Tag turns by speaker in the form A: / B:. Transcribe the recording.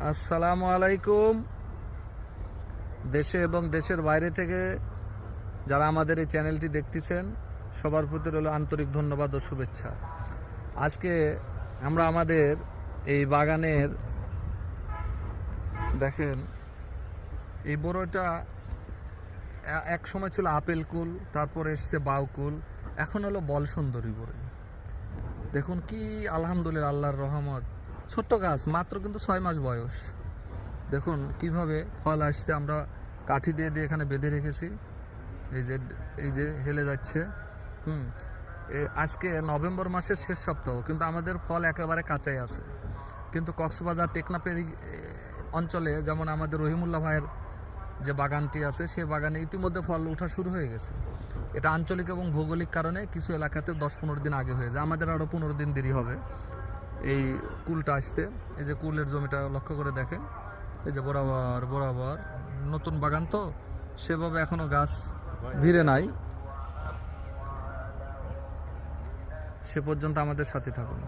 A: আসসালামু আলাইকুম। দেশে এবং দেশের বাইরে থেকে যারা আমাদের এই চ্যানেলটি দেখতেছেন সবার প্রতি রইল আন্তরিক ধন্যবাদ ও শুভেচ্ছা। আজকে আমরা আমাদের এই বাগানের দেখেন এই বড়টা এক সময় ছিল আপেল কুল, তারপরে এসছে বাউ কুল, এখন হলো বল সুন্দরী বড়ই। দেখুন কি আলহামদুলিল্লাহ, আল্লাহর রহমত। ছোট্ট গাছ, মাত্র কিন্তু 6 মাস বয়স। দেখুন কিভাবে ফল আসছে। আমরা কাঠি দিয়ে দিয়ে এখানে বেঁধে রেখেছি। এই যে হেলে যাচ্ছে। আজকে নভেম্বর মাসের শেষ সপ্তাহ, কিন্তু আমাদের ফল একেবারে কাঁচাই আছে। কিন্তু কক্সবাজার টেকনাফের অঞ্চলে, যেমন আমাদের রহিমুল্লাহ ভাইয়ের যে বাগানটি আছে, সেই বাগানে ইতিমধ্যে ফল ওঠা শুরু হয়ে গেছে। এটা আঞ্চলিক এবং ভৌগোলিক কারণে কিছু এলাকাতে 10-15 দিন আগে হয়ে যায়, আমাদের আরও 15 দিন দেরি হবে এই কুলটা আসতে। এই যে কুলের জমিটা লক্ষ্য করে দেখেন, এই যে বরাবর বরাবর নতুন বাগান তো সেভাবে এখনো গাছ ভিড়ে নাই। সে পর্যন্ত আমাদের সাথে থাকুন।